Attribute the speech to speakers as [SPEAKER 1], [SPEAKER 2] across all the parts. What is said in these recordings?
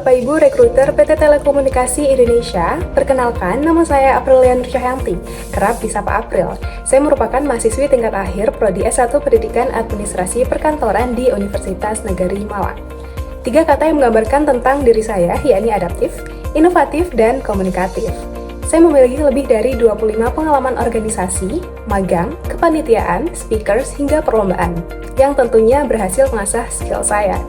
[SPEAKER 1] Bapak Ibu rekruter PT Telekomunikasi Indonesia, perkenalkan nama saya Aprilian Cahyanti, kerap disapa April. Saya merupakan mahasiswi tingkat akhir Prodi S1 Pendidikan Administrasi Perkantoran di Universitas Negeri Malang. 3 kata yang menggambarkan tentang diri saya, yakni adaptif, inovatif, dan komunikatif. Saya memiliki lebih dari 25 pengalaman organisasi, magang, kepanitiaan, speakers, hingga perlombaan, yang tentunya berhasil mengasah skill saya.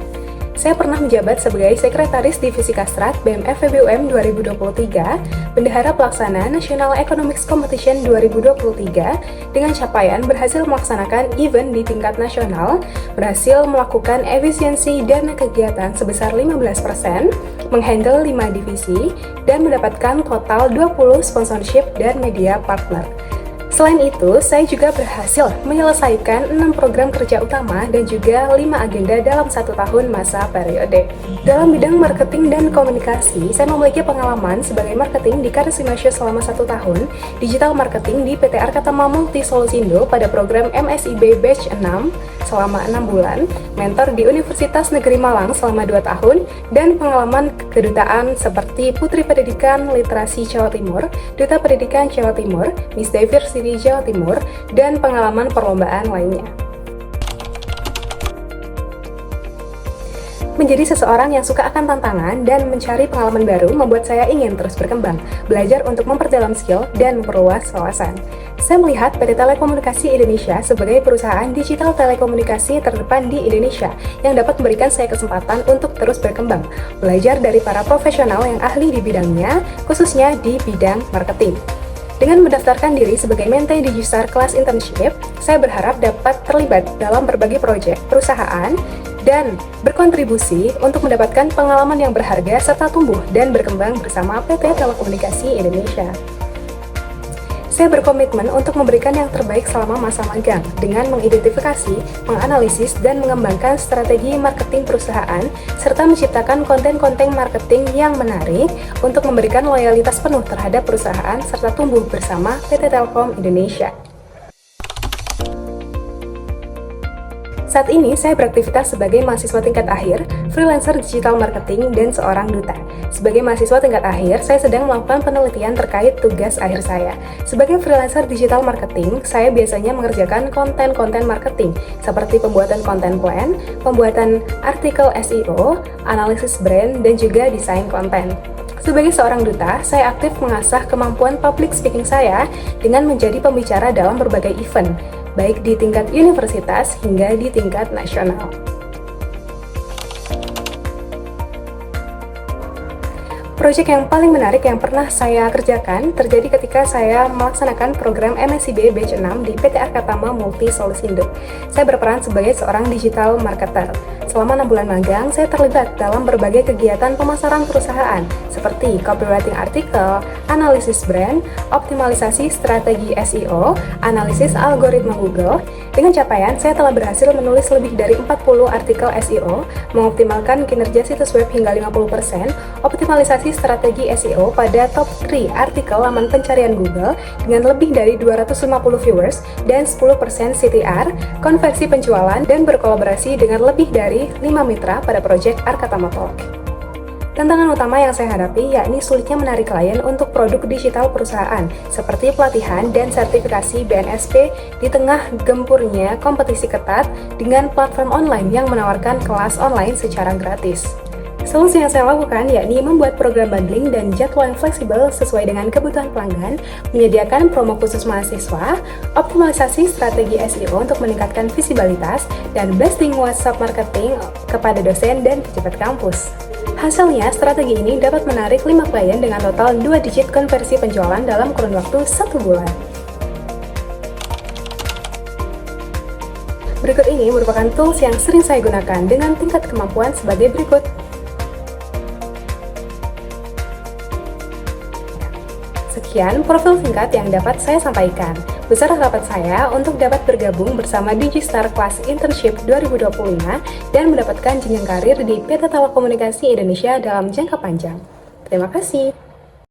[SPEAKER 1] Saya pernah menjabat sebagai Sekretaris Divisi Kastrat BMF FEBUM 2023, Bendahara Pelaksana National Economics Competition 2023, dengan capaian berhasil melaksanakan event di tingkat nasional, berhasil melakukan efisiensi dana kegiatan sebesar 15%, menghandle 5 divisi, dan mendapatkan total 20 sponsorship dan media partner. Selain itu, saya juga berhasil menyelesaikan 6 program kerja utama dan juga 5 agenda dalam 1 tahun masa periode. Dalam bidang marketing dan komunikasi, saya memiliki pengalaman sebagai marketing di Karesimasya selama 1 tahun, digital marketing di PT Arkatama Multi Solusindo pada program MSIB Batch 6 selama 6 bulan, mentor di Universitas Negeri Malang selama 2 tahun, dan pengalaman kedutaan seperti Putri Pendidikan Literasi Jawa Timur, Duta Pendidikan Jawa Timur, Miss Diversity Jawa Timur, dan pengalaman perlombaan lainnya. Menjadi seseorang yang suka akan tantangan dan mencari pengalaman baru membuat saya ingin terus berkembang, belajar untuk memperdalam skill dan memperluas wawasan. Saya melihat PT Telekomunikasi Indonesia sebagai perusahaan digital telekomunikasi terdepan di Indonesia yang dapat memberikan saya kesempatan untuk terus berkembang, belajar dari para profesional yang ahli di bidangnya, khususnya di bidang marketing. Dengan mendaftarkan diri sebagai Mente Digistar Class Internship, saya berharap dapat terlibat dalam berbagai proyek perusahaan dan berkontribusi untuk mendapatkan pengalaman yang berharga serta tumbuh dan berkembang bersama PT Telekomunikasi Indonesia. Saya berkomitmen untuk memberikan yang terbaik selama masa magang dengan mengidentifikasi, menganalisis, dan mengembangkan strategi marketing perusahaan serta menciptakan konten-konten marketing yang menarik untuk memberikan loyalitas penuh terhadap perusahaan serta tumbuh bersama PT Telkom Indonesia. Saat ini, saya beraktivitas sebagai mahasiswa tingkat akhir, freelancer digital marketing, dan seorang duta. Sebagai mahasiswa tingkat akhir, saya sedang melakukan penelitian terkait tugas akhir saya. Sebagai freelancer digital marketing, saya biasanya mengerjakan konten-konten marketing, seperti pembuatan konten plan, pembuatan artikel SEO, analisis brand, dan juga desain konten. Sebagai seorang duta, saya aktif mengasah kemampuan public speaking saya dengan menjadi pembicara dalam berbagai event, baik di tingkat universitas hingga di tingkat nasional. Proyek yang paling menarik yang pernah saya kerjakan terjadi ketika saya melaksanakan program MSIB Batch 6 di PT Arkatama Multi Solusindo. Saya berperan sebagai seorang digital marketer. Selama 6 bulan magang, saya terlibat dalam berbagai kegiatan pemasaran perusahaan seperti copywriting artikel, analisis brand, optimalisasi strategi SEO, analisis algoritma Google. Dengan capaian, saya telah berhasil menulis lebih dari 40 artikel SEO, mengoptimalkan kinerja situs web hingga 50%, optimalisasi strategi SEO pada top 3 artikel laman pencarian Google dengan lebih dari 250 viewers dan 10% CTR, konversi penjualan, dan berkolaborasi dengan lebih dari 5 mitra pada proyek Arkatama Talk. Tantangan utama yang saya hadapi yakni sulitnya menarik klien untuk produk digital perusahaan seperti pelatihan dan sertifikasi BNSP di tengah gempurnya kompetisi ketat dengan platform online yang menawarkan kelas online secara gratis. Solusi yang saya lakukan yakni membuat program bundling dan jadwal yang fleksibel sesuai dengan kebutuhan pelanggan, menyediakan promo khusus mahasiswa, optimalisasi strategi SEO untuk meningkatkan visibilitas, dan blasting WhatsApp marketing kepada dosen dan pejabat kampus. Hasilnya, strategi ini dapat menarik 5 klien dengan total 2 digit konversi penjualan dalam kurun waktu 1 bulan. Berikut ini merupakan tools yang sering saya gunakan dengan tingkat kemampuan sebagai berikut. Sekian profil singkat yang dapat saya sampaikan. Besar harapan saya untuk dapat bergabung bersama Digistar Class Internship 2025 dan mendapatkan jenjang karir di PT Telekomunikasi Indonesia dalam jangka panjang. Terima kasih.